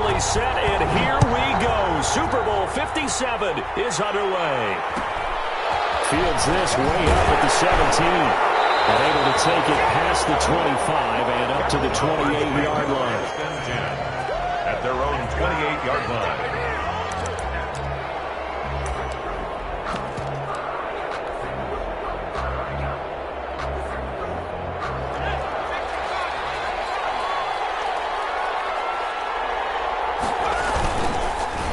fully set, and here we go. Super Bowl 57 is underway. Fields this way up at the 17. And able to take it past the 25 and up to the 28-yard line. At their own 28-yard line.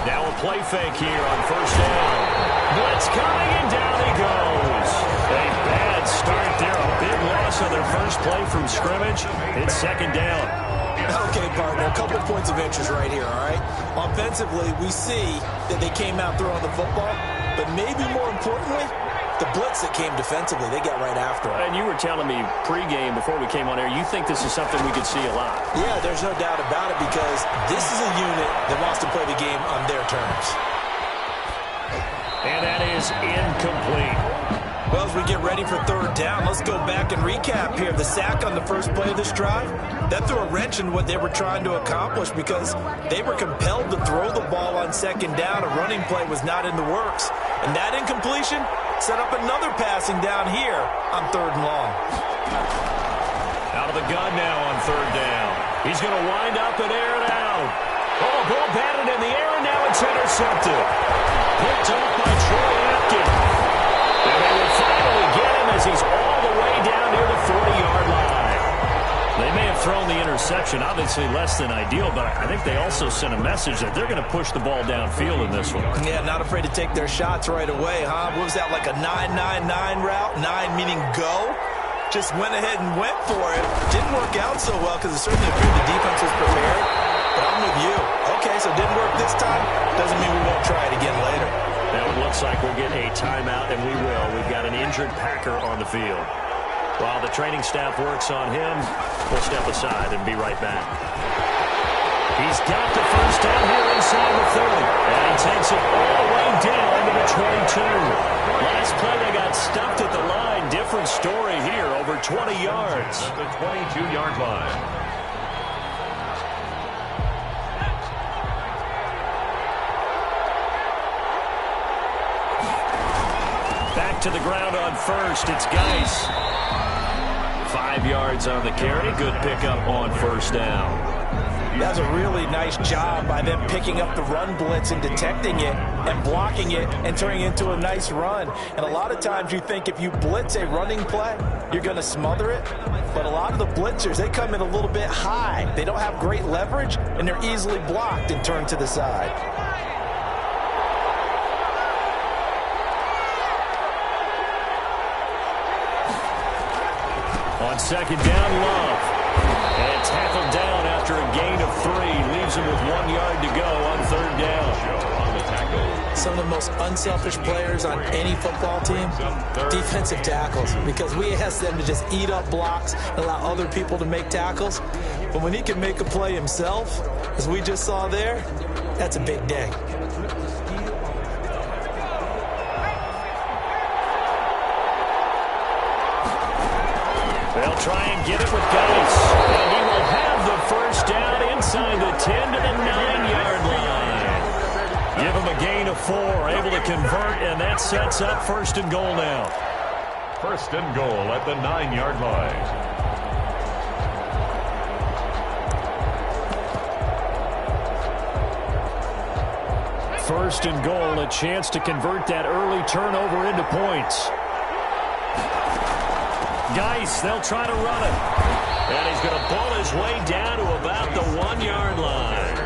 Now a play fake here on first down. Blitz coming, and down he goes. A bad start there. A big loss on their first play from scrimmage. It's second down. Okay, partner, a couple points of interest right here, all right? Offensively, we see that they came out throwing the football, but maybe more importantly, the blitz that came defensively, they got right after it. And you were telling me pregame before we came on air, you think this is something we could see a lot. Yeah, there's no doubt about it because this is a unit that wants to play the game on their terms. And that is incomplete. Well, as we get ready for third down, let's go back and recap here. The sack on the first play of this drive, that threw a wrench in what they were trying to accomplish because they were compelled to throw the ball on second down. A running play was not in the works. And that incompletion set up another passing down here on third and long. Out of the gun now on third down. He's going to wind up and air it out. Oh, ball batted in the air, and now it's intercepted. Picked up by Troy Atkin. And they will finally get him as he's all the way down near the 40-yard line. They may have thrown the interception, obviously less than ideal, but I think they also sent a message that they're going to push the ball downfield in this one. Yeah, not afraid to take their shots right away, huh? What was that, like a 9-9-9 route? 9 meaning go? Just went ahead and went for it. Didn't work out so well because it certainly appeared the defense was prepared. But I'm with you. Okay, so it didn't work this time. Doesn't mean we won't try it again later. Now it looks like we'll get a timeout, and we will. We've got an injured Packer on the field. While the training staff works on him, we'll step aside and be right back. He's got the first down here inside the 30. And he takes it all the way down to the 22. Last play they got stuffed at the line. Different story here, over 20 yards. At the 22-yard line. Back to the ground on first. It's Geis. 5 yards on the carry. Good pickup on first down. That's a really nice job by them picking up the run blitz and detecting it and blocking it and turning it into a nice run. And a lot of times you think if you blitz a running play, you're going to smother it. But a lot of the blitzers, they come in a little bit high. They don't have great leverage, and they're easily blocked and turned to the side. On second down, Love. And tackled down after a gain of 3. Leaves him with 1 yard to go on third down. Some of the most unselfish players on any football team, defensive tackles, because we ask them to just eat up blocks and allow other people to make tackles. But when he can make a play himself, as we just saw there, that's a big day. They'll try and get it with Geis. And he will have the first down inside the 10 to the 9-yard line. Give him a gain of 4, able to convert, and that sets up first and goal now. First and goal at the 9-yard line. First and goal, a chance to convert that early turnover into points. Geis, they'll try to run it. And he's going to pull his way down to about the 1-yard line.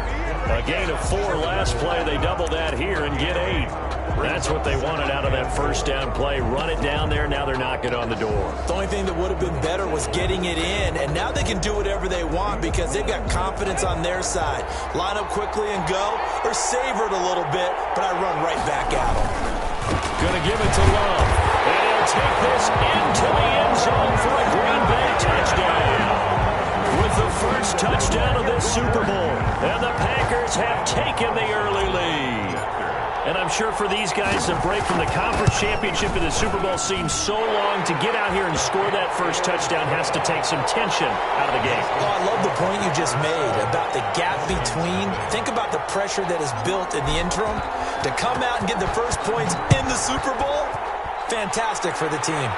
A gain of 4 last play. They double that here and get 8. That's what they wanted out of that first down play. Run it down there. Now they're knocking on the door. The only thing that would have been better was getting it in. And now they can do whatever they want because they've got confidence on their side. Line up quickly and go, or savor it a little bit, but I run right back at them. Going to give it to Love. And he'll take this into the end zone for a Green Bay touchdown. With the first touchdown of this Super Bowl. And the Packers have taken the early lead. And I'm sure for these guys, a break from the conference championship and the Super Bowl seems so long. To get out here and score that first touchdown has to take some tension out of the game. Oh, I love the point you just made about the gap between. Think about pressure that is built in the interim, to come out and get the first points in the Super Bowl, fantastic for the team.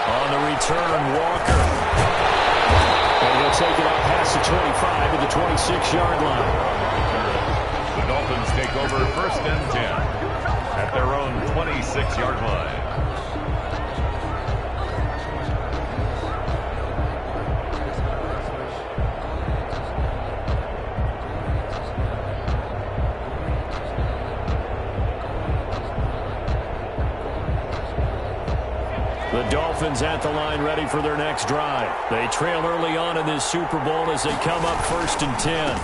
On the return, Walker. And he'll take it up past the 25 to the 26-yard line. The Dolphins take over 1st and 10 at their own 26-yard line. The Dolphins at the line ready for their next drive. They trail early on in this Super Bowl as they come up 1st and 10.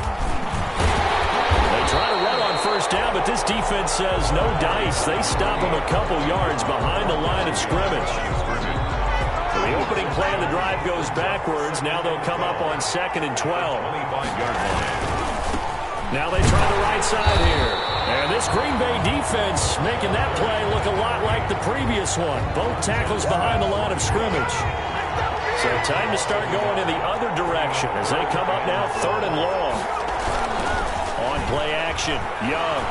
They try to run on 1st down, but this defense says no dice. They stop them a couple yards behind the line of scrimmage. So the opening play of the drive goes backwards. Now they'll come up on 2nd and 12. 25-yard line. Now they try the right side here. And this Green Bay defense making that play look a lot like the previous one. Both tackles behind the line of scrimmage. So time to start going in the other direction as they come up now 3rd and long. On play action, Young.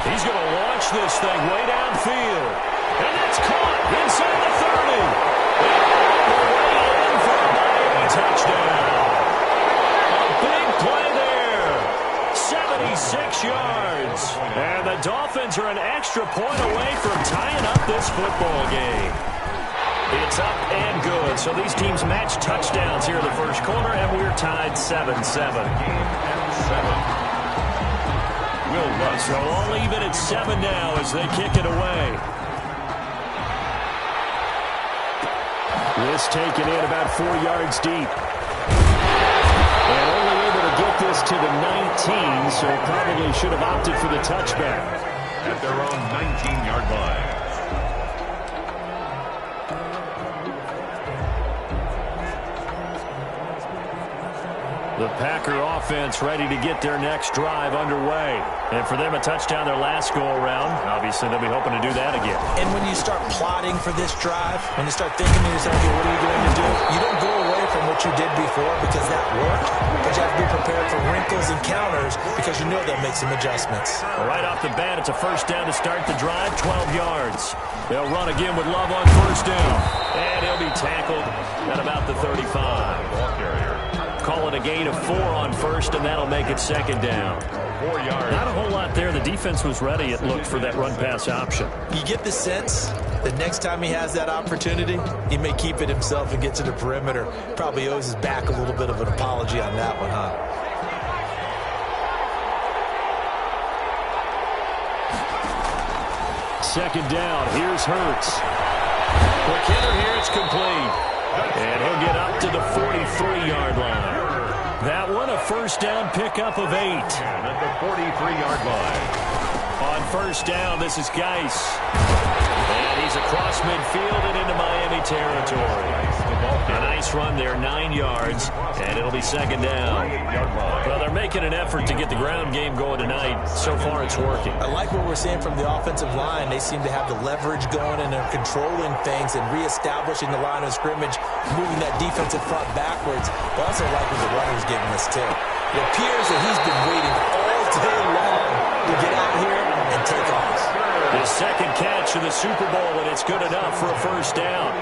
He's going to launch this thing way downfield. And that's caught inside the 30. And the way in for a Miami touchdown. A big play there. 76 yards. And the Dolphins are an extra point away from tying up this football game. It's up and good. So these teams match touchdowns here in the first quarter, and we're tied 7-7. So all even at 7 now as they kick it away. This taken in about 4 yards deep. And only able to get this to the 19, so probably should have opted for the touchback. At their own 19-yard line. The Packer offense ready to get their next drive underway. And for them, a touchdown their last go-around. Obviously, they'll be hoping to do that again. And when you start plotting for this drive, when you start thinking to yourself, okay, what are you going to do? You don't go away from what you did before because that worked. But you have to be prepared for wrinkles and counters because you know they'll make some adjustments. Well, right off the bat, it's a 1st down to start the drive, 12 yards. They'll run again with Love on 1st down. And he'll be tackled at about the 35. Ball carrier. Call it a gain of 4 on 1st, and that'll make it 2nd down. 4 yards. Not a whole lot there. The defense was ready. It looked for that run-pass option. You get the sense that next time he has that opportunity, he may keep it himself and get to the perimeter. Probably owes his back a little bit of an apology on that one, huh? Second down. Here's Hurts. McKinnon here. It's complete. And he'll get up to the 43-yard line. That one, a 1st down pickup of 8. And at the 43-yard line. On 1st down, this is Geis. And he's across midfield and into Miami territory. A nice run there, 9 yards, and it'll be 2nd down. Well, they're making an effort to get the ground game going tonight. So far, it's working. I like what we're seeing from the offensive line. They seem to have the leverage going, and they're controlling things and reestablishing the line of scrimmage, moving that defensive front backwards. But I also like what the runner's giving us, too. It appears that he's been waiting all day long to get out here and take off. His 2nd catch of the Super Bowl, and it's good enough for a 1st down.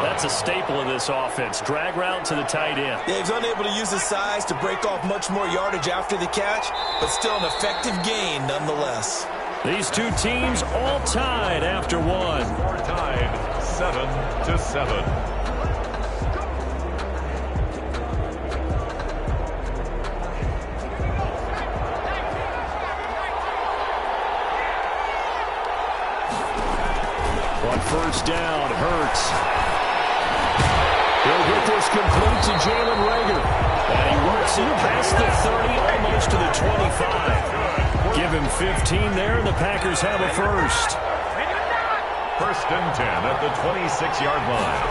That's a staple of this offense. Drag route to the tight end. Yeah, he's unable to use his size to break off much more yardage after the catch, but still an effective gain nonetheless. These two teams all tied after one. We're tied 7-7. On 1st down, Hurts. He'll get this complete to Jalen Reagor. And he works it past the 30, almost to the 25. Give him 15 there, and the Packers have a 1st. 1st and 10 at the 26-yard line.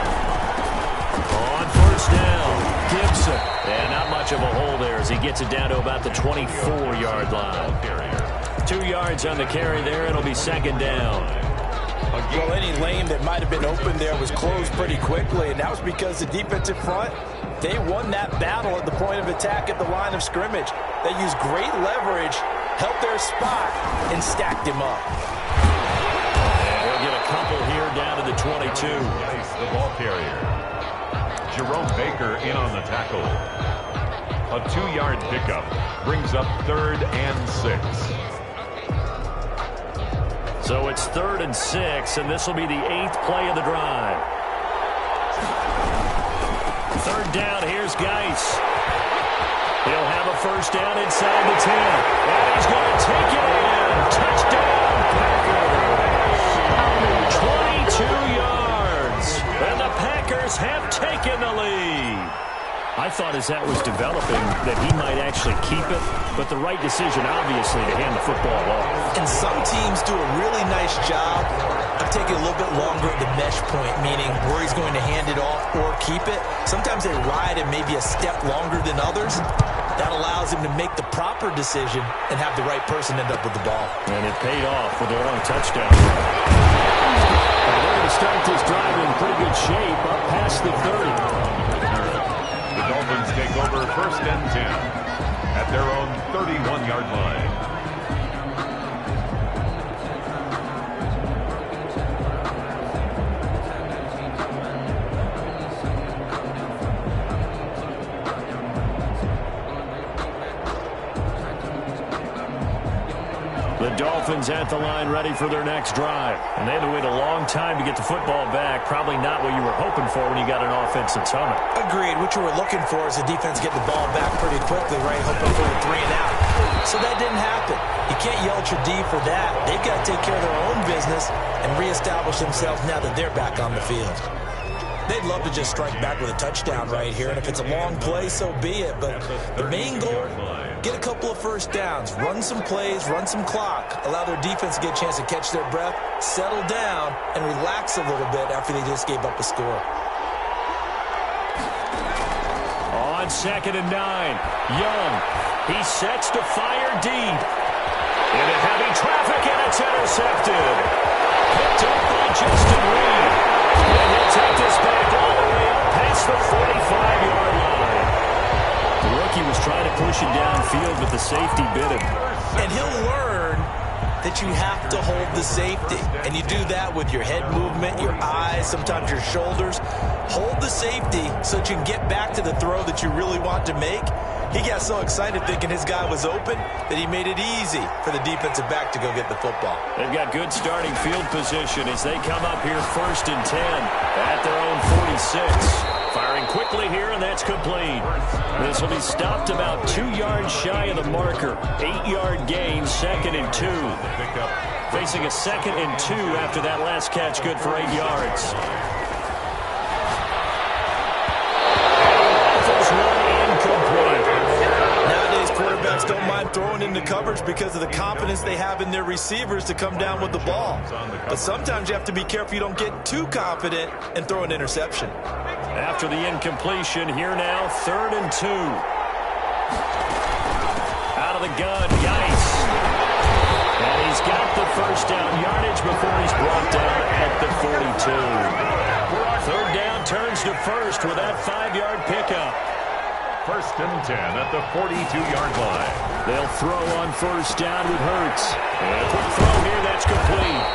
On 1st down, Gibson. And not much of a hole there as he gets it down to about the 24-yard line. 2 yards on the carry there, it'll be 2nd down. Well, any lane that might have been open there was closed pretty quickly, and that was because the defensive front They won that battle at the point of attack at the line of scrimmage. They used great leverage, held their spot, and stacked him up. And he'll get a couple here down to the 22. Nice, the ball carrier. Jerome Baker in on the tackle. A 2-yard pickup brings up 3rd and 6. So it's 3rd and 6, and this will be the 8th play of the drive. 3rd down, here's Geis. He'll have a first down inside the 10. And he's going to take it in. Touchdown, Packers. 22 yards. And the Packers have taken the lead. I thought as that was developing that he might actually keep it, but the right decision, obviously, to hand the football off. And some teams do a really nice job of taking a little bit longer at the mesh point, meaning where he's going to hand it off or keep it. Sometimes they ride it maybe a step longer than others. That allows him to make the proper decision and have the right person end up with the ball. And it paid off with a long touchdown. And they're going to start this drive in pretty good shape up past the 30. The Dolphins take over 1st and 10 at their own 31-yard line. The Dolphins at the line ready for their next drive. And they had to wait a long time to get the football back. Probably not what you were hoping for when you got an offense that's humming. Agreed. What you were looking for is the defense getting the ball back pretty quickly, right? Hoping for a 3 and out. So that didn't happen. You can't yell at your D for that. They've got to take care of their own business and reestablish themselves now that they're back on the field. They'd love to just strike back with a touchdown right here, and if it's a long play, so be it. But the main goal, get a couple of first downs, run some plays, run some clock, allow their defense to get a chance to catch their breath, settle down, and relax a little bit after they just gave up a score. On 2nd and 9, Young. He sets to fire deep. Into heavy traffic, and it's intercepted. Picked up by Justin Reed. And he'll take this back all the way up past the 45-yard line. The rookie was trying to push it downfield, but the safety bit him. And he'll learn that you have to hold the safety. And you do that with your head movement, your eyes, sometimes your shoulders. Hold the safety so that you can get back to the throw that you really want to make. He got so excited thinking his guy was open that he made it easy for the defensive back to go get the football. They've got good starting field position as they come up here 1st and 10 at their own 46. Firing quickly here, and that's complete. This will be stopped about 2 yards shy of the marker. 8-yard gain, 2nd and 2. Facing a 2nd and 2 after that last catch, good for 8 yards. Nowadays, quarterbacks don't mind throwing into coverage because of the confidence they have in their receivers to come down with the ball. But sometimes you have to be careful you don't get too confident and throw an interception. After the incompletion, here now, 3rd and 2. Out of the gun, Geis. And he's got the first down yardage before he's brought down at the 42. 3rd down turns to 1st with that 5-yard pickup. 1st and 10 at the 42-yard line. They'll throw on 1st down with Hurts. And a quick throw here, that's complete.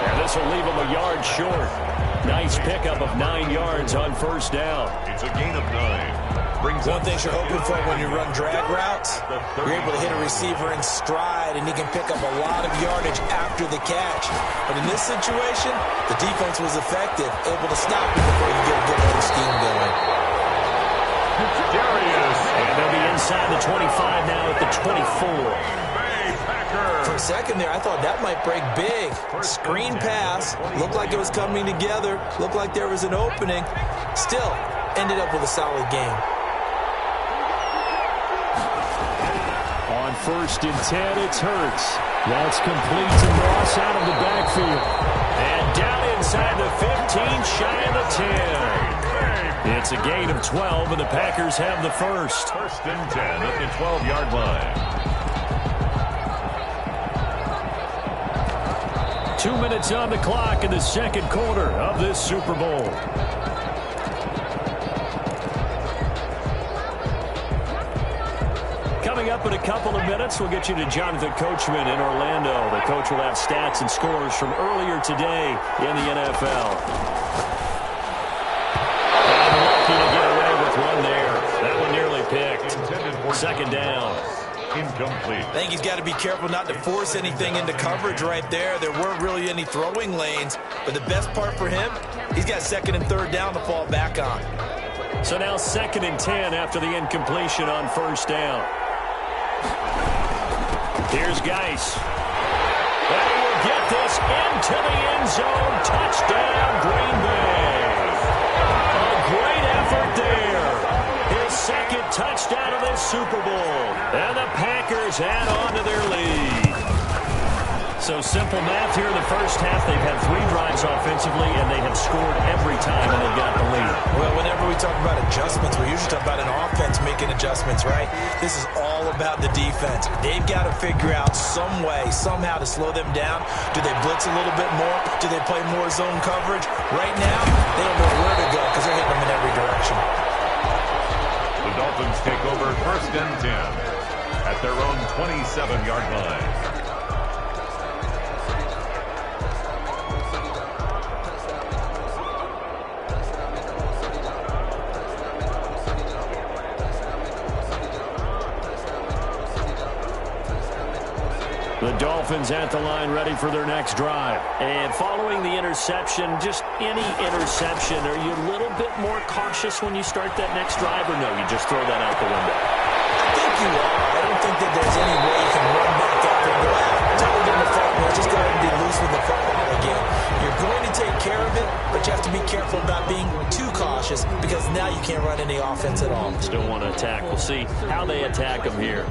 And this will leave him a yard short. Nice pickup of 9 yards on 1st down. It's a gain of 9. Brings One thing you're hoping for when you run drag routes, you're able to hit a receiver in stride, and he can pick up a lot of yardage after the catch. But in this situation, the defense was effective, able to stop him before you get a good little scheme going. And they'll be inside the 25 now at the 24. For a second there, I thought that might break big. Screen pass, looked like it was coming together, looked like there was an opening. Still, ended up with a solid game. On 1st and 10, it's Hurts. That's complete to Moss out of the backfield. And down inside the 15, shy of the 10. It's a gain of 12, and the Packers have the first. 1st and 10 at the 12-yard line. 2 minutes on the clock in the 2nd quarter of this Super Bowl. Coming up in a couple of minutes, we'll get you to Jonathan Coachman in Orlando. The coach will have stats and scores from earlier today in the NFL. And lucky to get away with one there. That one nearly picked. Second down. Incomplete. I think he's got to be careful not to force anything into coverage right there. There weren't really any throwing lanes, but the best part for him, he's got second and third down to fall back on. So now 2nd and 10 after the incompletion on first down. Here's Geis. And he will get this into the end zone. Touchdown, Green Bay. A great effort there. His second touchdown of this Super Bowl. And the Packers add on to their lead. So simple math here in the first half. They've had 3 drives offensively, and they have scored every time, and they've got the lead. Well, whenever we talk about adjustments, we usually talk about an offense making adjustments, right? This is all about the defense. They've got to figure out some way, somehow to slow them down. Do they blitz a little bit more? Do they play more zone coverage? Right now, they don't know where to go because they're hitting them in every direction. The Dolphins take over 1st and 10 at their own 27-yard line. The Dolphins at the line, ready for their next drive. And following the interception, just any interception, are you a little bit more cautious when you start that next drive, or no, you just throw that out the window? I think you are. I don't think that there's any way you can run back out and go out. Totally getting the football. Just go ahead and be loose with the football again. You're going to take care of it, but you have to be careful about being too cautious because now you can't run any offense at all. Still want to attack. We'll see how they attack them here.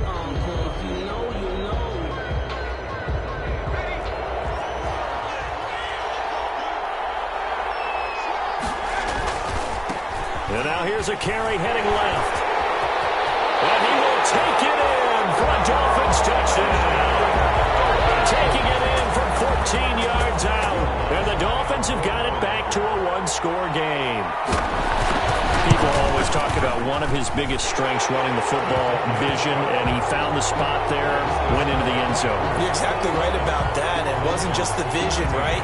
And now here's a carry heading left. And he will take it in for a Dolphins touchdown. Taking it in from 14 yards out. And the Dolphins have got it back to a one-score game. People always talk about one of his biggest strengths running the football, vision, and he found the spot there, went into the end zone. You're exactly right about that. It wasn't just the vision, right?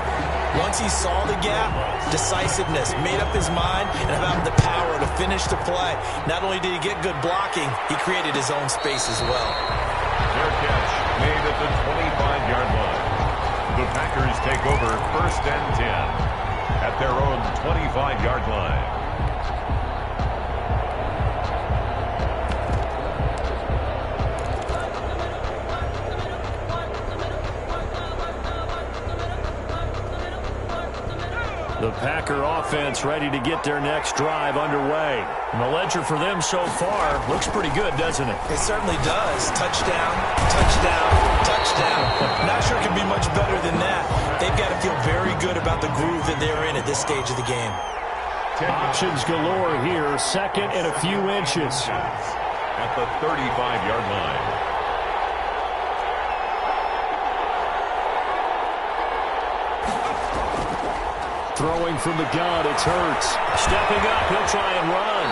Once he saw the gap, decisiveness, made up his mind, and about the power to finish the play. Not only did he get good blocking, he created his own space as well. Their catch made at the 25-yard line. The Packers take over 1st and 10 at their own 25-yard line. The Packer offense ready to get their next drive underway. And the ledger for them so far looks pretty good, doesn't it? It certainly does. Touchdown, touchdown, touchdown. Not sure it can be much better than that. They've got to feel very good about the groove that they're in at this stage of the game. Options galore here. 2nd and a few inches. At the 35-yard line. Throwing from the gun, it's Hurts. Stepping up, he'll try and run.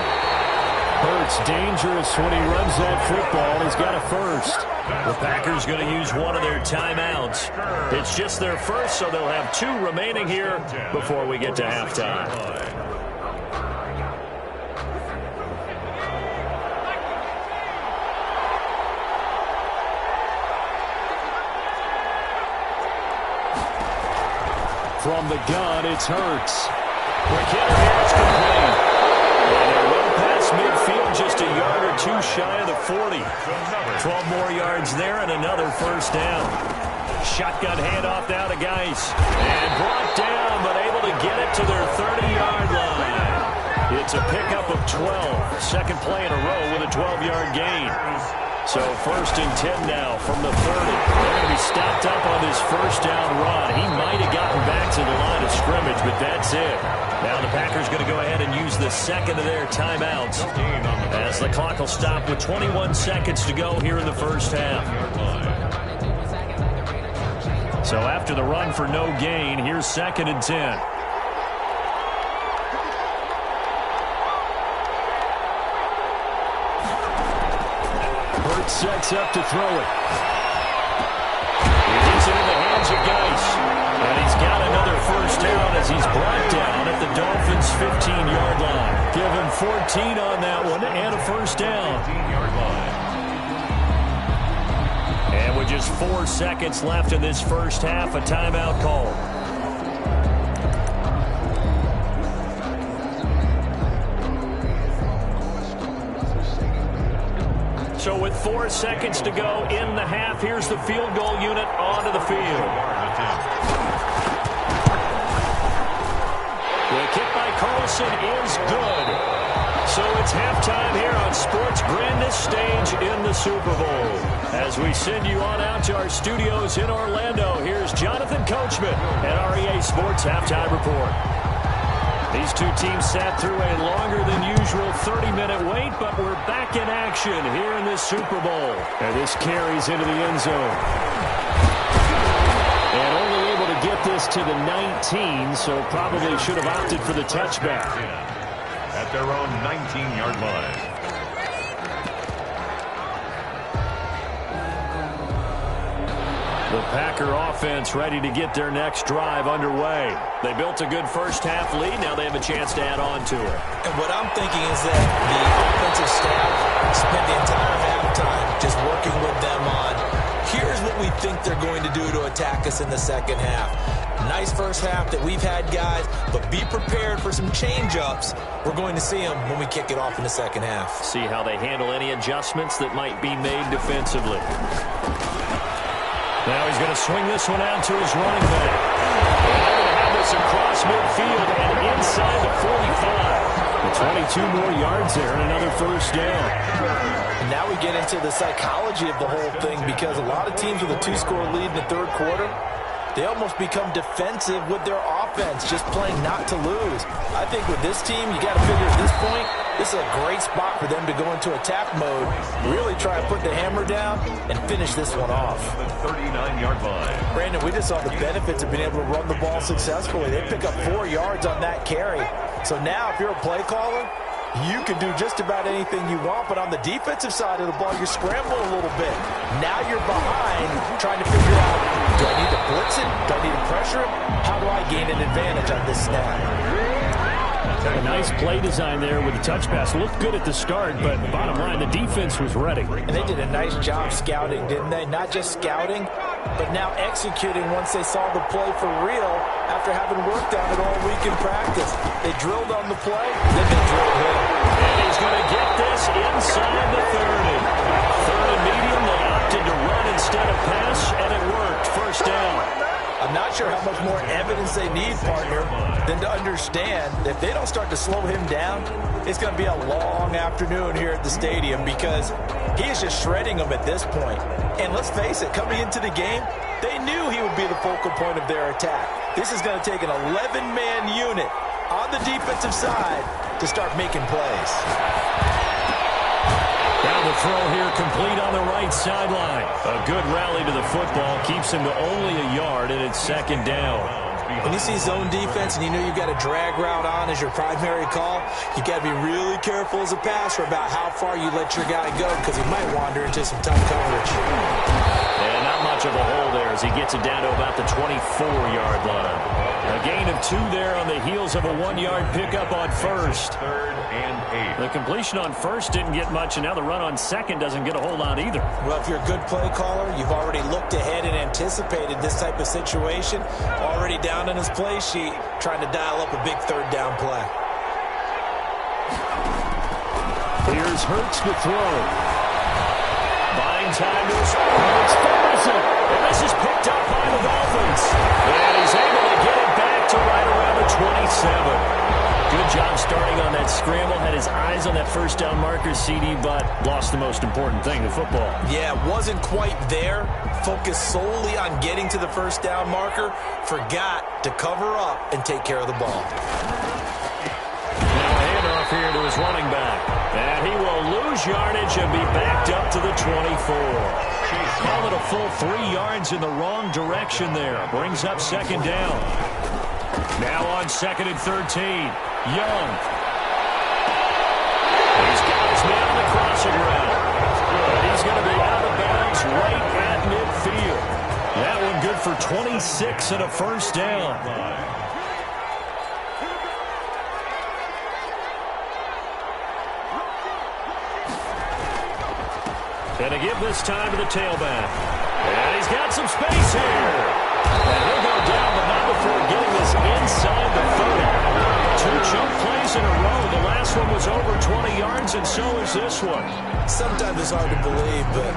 Hurts dangerous when he runs that football. He's got a first. The Packers going to use one of their timeouts. It's just their first, so they'll have 2 remaining here before we get to halftime. From the gun, it's Hurts. Quick hitter here, it's complete. And they're well past midfield, just a yard or 2 shy of the 40. 12 more yards there and another first down. Shotgun handoff now to Geis. And brought down, but able to get it to their 30-yard line. It's a pickup of 12. Second play in a row with a 12-yard gain. So 1st and 10 now from the 30. They're going to be stopped up on this first down run. He might have gotten back to the line of scrimmage, but that's it. Now the Packers going to go ahead and use the second of their timeouts as the clock will stop with 21 seconds to go here in the first half. So after the run for no gain, here's 2nd and 10. Sets up to throw it. He gets it in the hands of Geis. And he's got another first down as he's brought down at the Dolphins' 15-yard line. Give him 14 on that one and a first down. 15-yard line. And with just 4 seconds left in this first half, a timeout call. So with 4 seconds to go in the half, here's the field goal unit onto the field. The kick by Carlson is good. So it's halftime here on sports' grandest stage in the Super Bowl. As we send you on out to our studios in Orlando, here's Jonathan Coachman at REA Sports Halftime Report. These two teams sat through a longer than usual 30-minute wait, but we're back in action here in this Super Bowl. And this carries into the end zone. And only able to get this to the 19, so probably should have opted for the touchback. At their own 19-yard line. The Packer offense ready to get their next drive underway. They built a good first half lead. Now they have a chance to add on to it. And what I'm thinking is that the offensive staff spent the entire halftime just working with them on, here's what we think they're going to do to attack us in the second half. Nice first half that we've had, guys, but be prepared for some change-ups. We're going to see them when we kick it off in the second half. See how they handle any adjustments that might be made defensively. Now he's going to swing this one out to his running back. And they're going to have this across midfield and inside the 45. 22 more yards there and another first down. And now we get into the psychology of the whole thing, because a lot of teams with a 2-score lead in the third quarter, they almost become defensive with their offense, just playing not to lose. I think with this team, you got to figure at this point, this is a great spot for them to go into attack mode, really try to put the hammer down and finish this one off. The 39-yard line. Brandon, we just saw the benefits of being able to run the ball successfully. They pick up 4 yards on that carry. So now if you're a play caller, you can do just about anything you want, but on the defensive side of the ball, you're scrambling a little bit. Now you're behind, trying to figure out, do I need to blitz it? Do I need to pressure him? How do I gain an advantage on this snap? A nice play design there with the touch pass. Looked good at the start, but bottom line, the defense was ready. And they did a nice job scouting, didn't they? Not just scouting, but now executing once they saw the play for real after having worked on it all week in practice. They drilled on the play, then they drilled him. And he's going to get this inside the 30. Third and medium, they opted to run instead of pass, and it worked. First down. I'm not sure how much more evidence they need, partner, than to understand that if they don't start to slow him down, it's going to be a long afternoon here at the stadium, because he is just shredding them at this point. And let's face it, coming into the game, they knew he would be the focal point of their attack. This is going to take an 11-man unit on the defensive side to start making plays. Now the throw here complete on the right sideline. A good rally to the football keeps him to only a yard, and it's second down. When you see zone defense and you know you've got a drag route on as your primary call, you've got to be really careful as a passer about how far you let your guy go, because he might wander into some tough coverage. And not much of a hole there as he gets it down to about the 24-yard line. A gain of 2 there on the heels of a 1-yard pickup on first. Third and 8. The completion on first didn't get much, and now the run on second doesn't get a whole lot either. Well, if you're a good play caller, you've already looked ahead and anticipated this type of situation, already down in his play sheet, trying to dial up a big third down play. Here's Hurts to throw. Buying time to his Hurts fumbles it. And this is picked up by the Dolphins. And he's able to get it back to right around the 27. Good job starting on that scramble. Had his eyes on that first down marker, CD, but lost the most important thing, the football. Yeah, wasn't quite there. Focused solely on getting to the first down marker. Forgot to cover up and take care of the ball. Now a handoff here to his running back. And he will lose yardage and be backed up to the 24. Call it a full 3 yards in the wrong direction there. Brings up second down. Now on second and 13. Young. He's got his man on the crossing route. And he's going to be 26 and a first down. And a give this time to the tailback. And he's got some space here. And he'll go down, but not before getting this inside the 30. 2 chunk plays in a row. The last one was over 20 yards, and so is this one. Sometimes it's hard to believe, but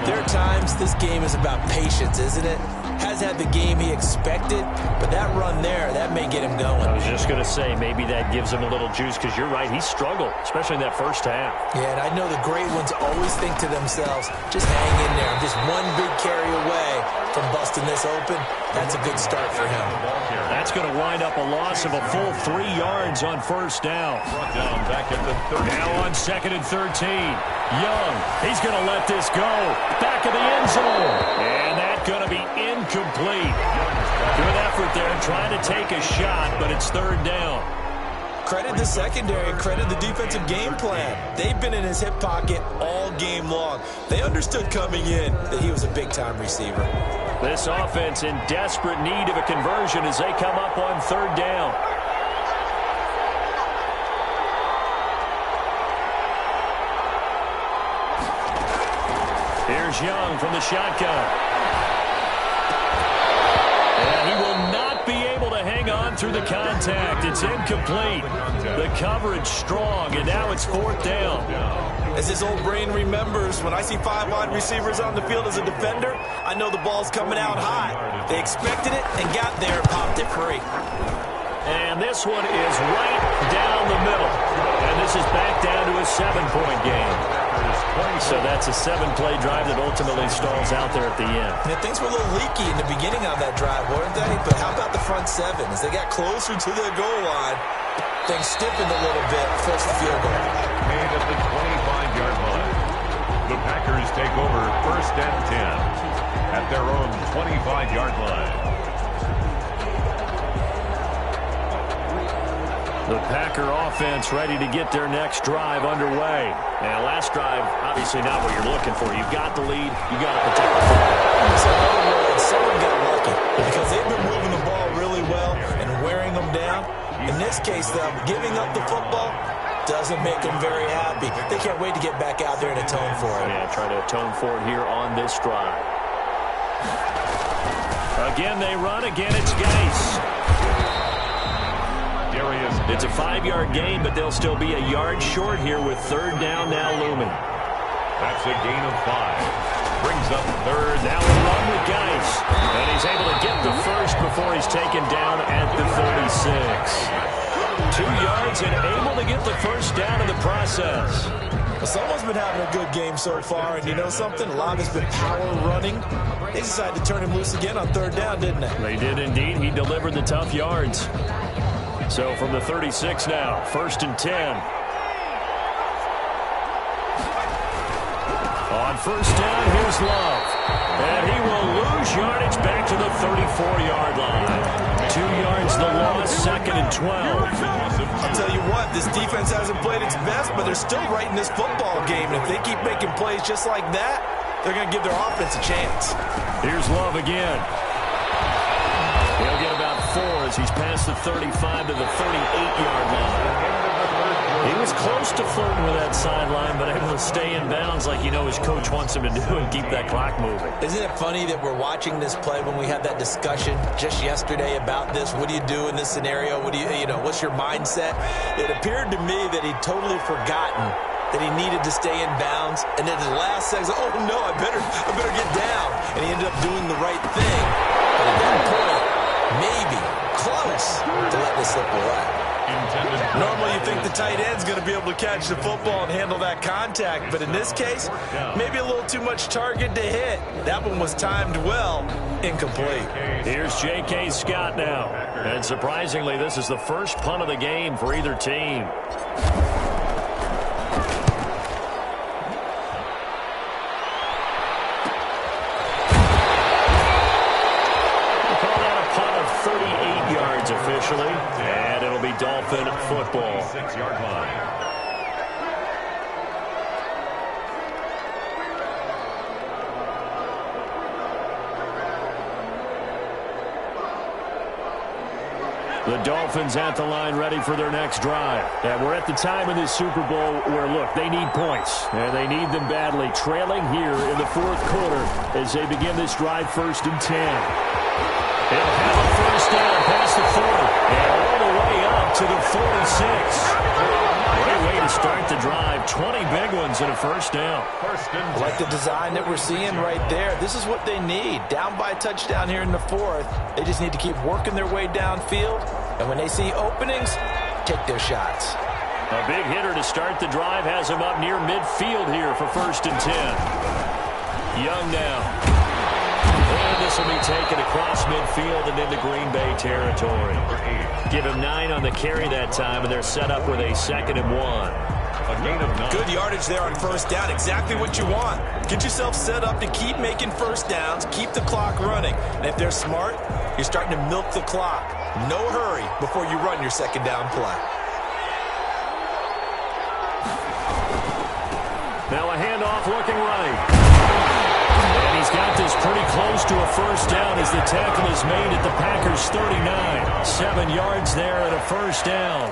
there are times this game is about patience, isn't it? Has had the game he expected, but that run there, that may get him going. I was just going to say, maybe that gives him a little juice, because you're right, he struggled, especially in that first half. Yeah, and I know the great ones always think to themselves, just hang in there. I'm just one big carry away from busting this open. That's a good start for him. That's going to wind up a loss of a full 3 yards on first down. Brought down back at the 30. Now on 2nd and 13. Young, he's going to let this go. Back of the end zone. And that's going to be incomplete. Good effort there, trying to take a shot, but it's 3rd down. Credit the secondary, credit the defensive game plan. They've been in his hip pocket all game long. They understood coming in that he was a big-time receiver. This offense in desperate need of a conversion as they come up on 3rd down. Here's Young from the shotgun. And he will not be able to hang on through the contact. It's incomplete. The coverage strong, and now it's 4th down. As his old brain remembers, when I see 5 wide receivers on the field as a defender, I know the ball's coming out high. They expected it and got there and popped it free. And this one is right down the middle. And this is back down to a 7-point game. So that's a 7-play drive that ultimately stalls out there at the end. And things were a little leaky in the beginning on that drive, weren't they? But how about the front 7? As they got closer to the goal line, things stiffened a little bit, forced the field goal. Made at the 25-yard line. The Packers take over 1st and 10 at their own 25-yard line. The Packer offense ready to get their next drive underway. Now, last drive, obviously not what you're looking for. You've got the lead. You got to protect the football. So, in other words, someone got lucky because they've been moving the ball really well and wearing them down. In this case, though, giving up the football doesn't make them very happy. They can't wait to get back out there and atone for it. Yeah, try to atone for it here on this drive. Again, they run. Again, it's Gase. It's a 5-yard gain, but they'll still be a yard short here with 3rd down now looming. That's a gain of 5. Brings up 3rd. Now a run with Gase. And he's able to get the first before he's taken down at the 36. 2 yards and able to get the first down in the process. Well, someone's been having a good game so far, and you know something? A lot has been power running. They decided to turn him loose again on 3rd down, didn't they? They did indeed. He delivered the tough yards. So from the 36 now, 1st and 10. On 1st down, here's Love. And he will lose yardage back to the 34-yard line. 2 yards the loss, 2nd and 12. I'll tell you what, this defense hasn't played its best, but they're still right in this football game. And if they keep making plays just like that, they're going to give their offense a chance. Here's Love again. He'll get about 4 as he's past the 35 to the 38-yard line. He was close to flirting with that sideline, but able to stay in bounds like you know his coach wants him to do and keep that clock moving. Isn't it funny that we're watching this play when we had that discussion just yesterday about this? What do you do in this scenario? What do you know, what's your mindset? It appeared to me that he'd totally forgotten that he needed to stay in bounds, and then the last second, oh no, I better get down. And he ended up doing the right thing. But at that point, maybe close to let this slip away. Normally you think the tight end's going to be able to catch the football and handle that contact, but in this case, maybe a little too much target to hit. That one was timed well, incomplete. Here's J.K. Scott now, and surprisingly, this is the first punt of the game for either team. Officially, and it'll be Dolphin football. 6-yard line. The Dolphins at the line ready for their next drive. And we're at the time in this Super Bowl where, look, they need points. And they need them badly. Trailing here in the fourth quarter as they begin this drive 1st and 10. They'll have a first down past the 40. And all the way up to the 46. Great way to start the drive. 20 big ones and a first down. I like the design that we're seeing right there. This is what they need. Down by a touchdown here in the 4th. They just need to keep working their way downfield. And when they see openings, take their shots. A big hitter to start the drive has him up near midfield here for 1st and 10. Young now. And this will be taken across midfield and into Green Bay territory. Give him 9 on the carry that time, and they're set up with a 2nd and 1. A gain of 9. Good yardage there on first down. Exactly what you want. Get yourself set up to keep making first downs, keep the clock running. And if they're smart, you're starting to milk the clock. No hurry before you run your 2nd down play. Now a handoff looking right. And he's got this pretty close to a first down as the tackle is made at the Packers' 39. 7 yards there and a first down.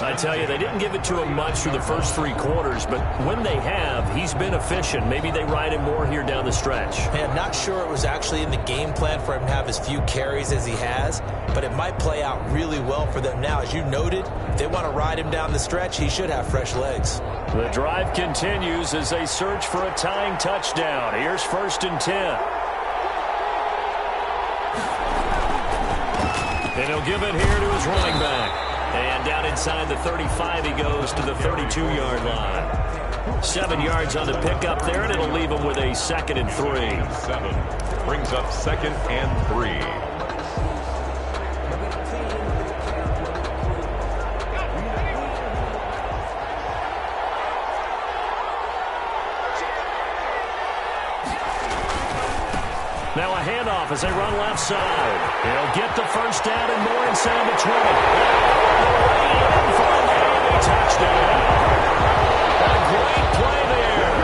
I tell you, they didn't give it to him much through the first 3 quarters, but when they have, he's been efficient. Maybe they ride him more here down the stretch. Man, not sure it was actually in the game plan for him to have as few carries as he has, but it might play out really well for them now. As you noted, if they want to ride him down the stretch, he should have fresh legs. The drive continues as they search for a tying touchdown. Here's 1st and 10. And he'll give it here to his running back. And down inside the 35, he goes to the 32-yard line. 7 yards on the pickup there, and it'll leave him with a 2nd and 3. 7 brings up 2nd and 3. Now a handoff as they run left side. He'll get the first down and more inside the 20. Way in for a Miami touchdown. A great play there.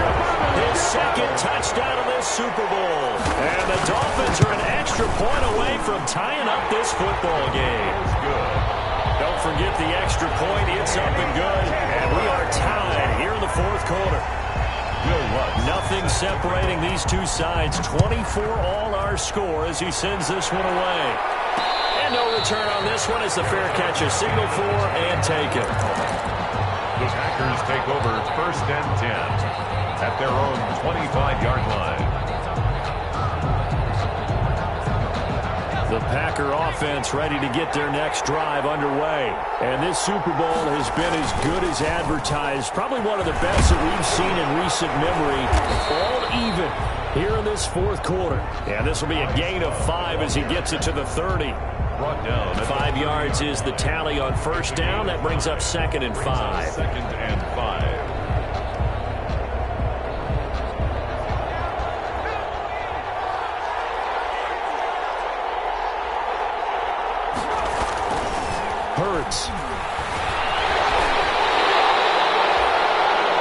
His 2nd touchdown of this Super Bowl. And the Dolphins are an extra point away from tying up this football game. Don't forget the extra point. It's up and good. And we are tied here in the 4th quarter. Nothing separating these two sides. 24 all our score as he sends this one away. And no return on this one as the fair catch is signaled for and taken. The Packers take over 1st and 10 at their own 25-yard line. The Packer offense ready to get their next drive underway. And this Super Bowl has been as good as advertised. Probably one of the best that we've seen in recent memory. All even here in this 4th quarter. And this will be a gain of 5 as he gets it to the 30. Brought down. 5 yards is the tally on first down. That brings up 2nd and 5. 2nd and 5. Hurts.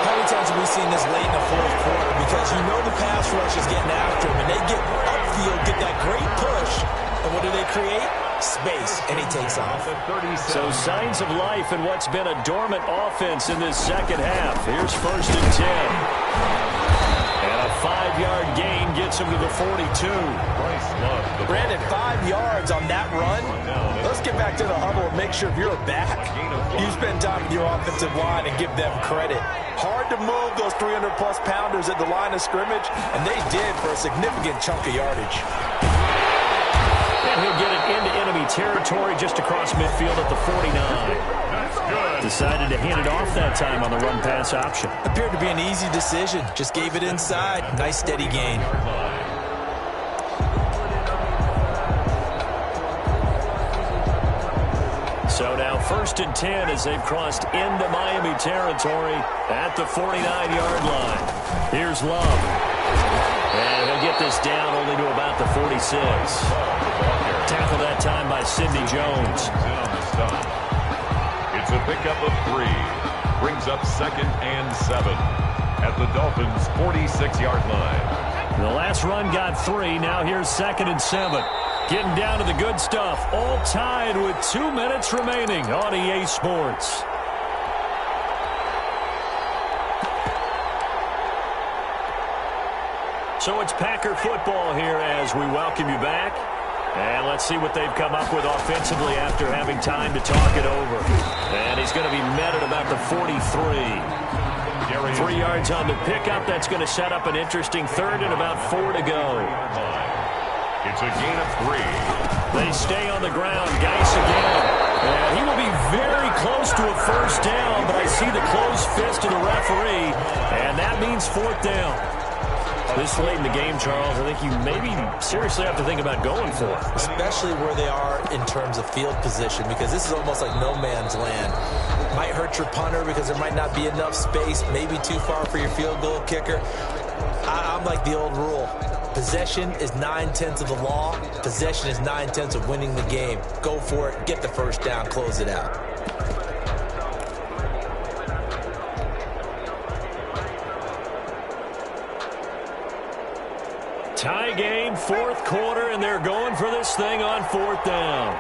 How many times have we seen this late in the 4th quarter? Because you know the pass rush is getting after him, and they get upfield, get that great push, and what do they create? Space, and he takes off. So signs of life in what's been a dormant offense in this 2nd half. Here's 1st and 10. And a 5-yard gain gets him to the 42. Brandon, 5 yards on that run. Let's get back to the huddle and make sure if you're a back, you spend time with your offensive line and give them credit. Hard to move those 300-plus pounders at the line of scrimmage, and they did for a significant chunk of yardage. And he'll get it into enemy territory just across midfield at the 49. Decided to hand it off that time on the run-pass option. Appeared to be an easy decision. Just gave it inside. Nice steady gain. So now 1st and 10 as they've crossed into Miami territory at the 49-yard line. Here's Love. And he'll get this down only to about the 46. Tackled that time by Sidney Jones. It's a pickup of 3. Brings up 2nd and 7 at the Dolphins' 46-yard line. The last run got 3. Now here's 2nd and 7. Getting down to the good stuff. All tied with 2 minutes remaining on EA Sports. So it's Packer football here as we welcome you back. And let's see what they've come up with offensively after having time to talk it over. And he's going to be met at about the 43. 3 yards on the pickup. That's going to set up an interesting third and about 4 to go. It's a gain of 3. They stay on the ground. Geis again. And he will be very close to a first down, but I see the closed fist of the referee, and that means 4th down. This late in the game, Charles, I think you maybe seriously have to think about going for it. Especially where they are in terms of field position, because this is almost like no man's land. Might hurt your punter because there might not be enough space, maybe too far for your field goal kicker. I'm like the old rule. Possession is 9/10 of the law. Possession is 9/10 of winning the game. Go for it. Get the first down. Close it out. Tie game, 4th quarter, and they're going for this thing on 4th down.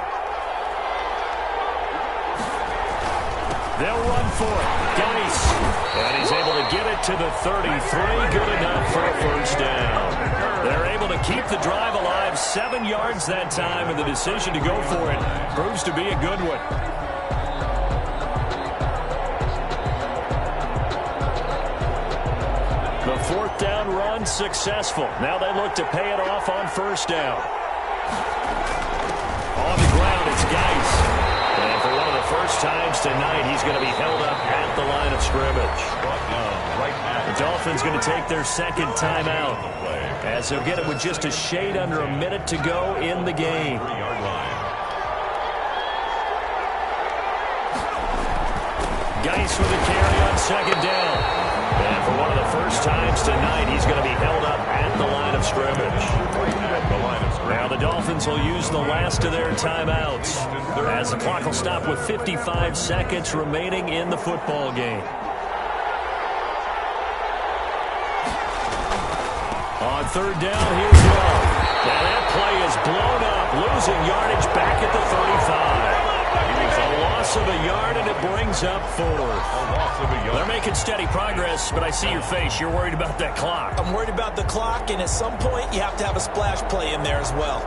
They'll run for it. Geis. And he's able to get it to the 33. Good enough for a first down. They're able to keep the drive alive. 7 yards that time, and the decision to go for it proves to be a good one. The 4th down run successful. Now they look to pay it off on first down. On the ground, it's Geis. And for one of the first times tonight, he's going to be held up at the line of scrimmage. The Dolphins going to take their second timeout, as they'll get it with just a shade under a minute to go in the game. Geis with a carry on second down. And for one of the first times tonight, he's going to be held up at the line of scrimmage. Now the Dolphins will use the last of their timeouts, as the clock will stop with 55 seconds remaining in the football game. On third down, here's Young. Now that play is blown up, losing yardage back at the 35. A loss of a yard, and it brings up 4th. They're making steady progress, but I see your face. You're worried about that clock. I'm worried about the clock, and at some point, you have to have a splash play in there as well.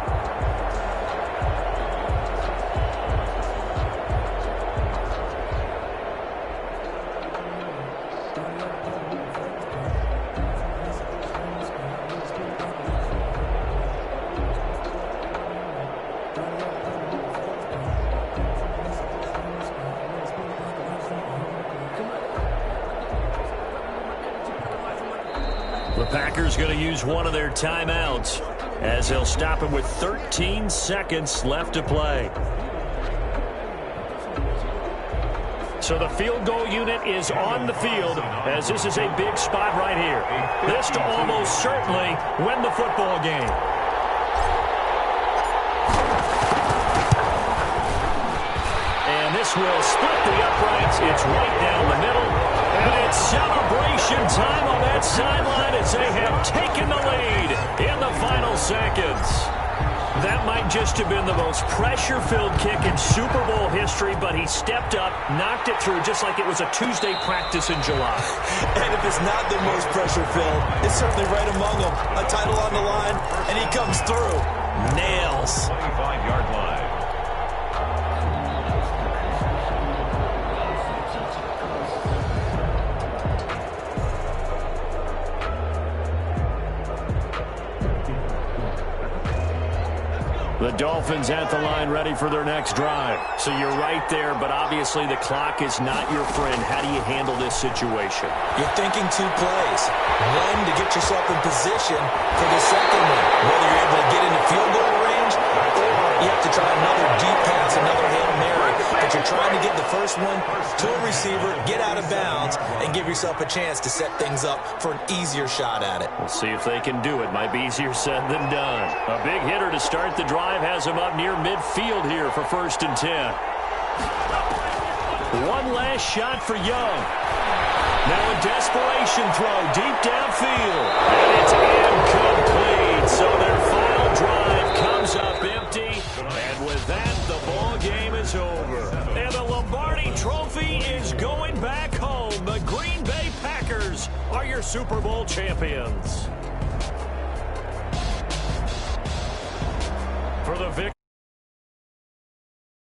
The Packers going to use one of their timeouts, as they'll stop it with 13 seconds left to play. So the field goal unit is on the field, as this is a big spot right here. This to almost certainly win the football game. And this will split the uprights. It's right down the middle. And it's celebration time on that sideline as they have taken the lead in the final seconds. That might just have been the most pressure-filled kick in Super Bowl history, but he stepped up, knocked it through just like it was a Tuesday practice in July. And if it's not the most pressure-filled, it's certainly right among them. A title on the line, and he comes through. Nails. 25-yard line. The Dolphins at the line ready for their next drive. So you're right there, but obviously the clock is not your friend. How do you handle this situation? You're thinking 2 plays. One, to get yourself in position for the second one, whether you're able to get into field goal range or you have to try another deep pass, another Hail Mary. But you're trying to get the first one to a receiver, get out of bounds, and give yourself a chance to set things up for an easier shot at it. We'll see if they can do it. Might be easier said than done. A big hitter to start the drive has him up near midfield here for 1st and 10. One last shot for Young. Now a desperation throw deep downfield. And it's incomplete. So their final drive comes up empty. are your Super Bowl champions. For the victory.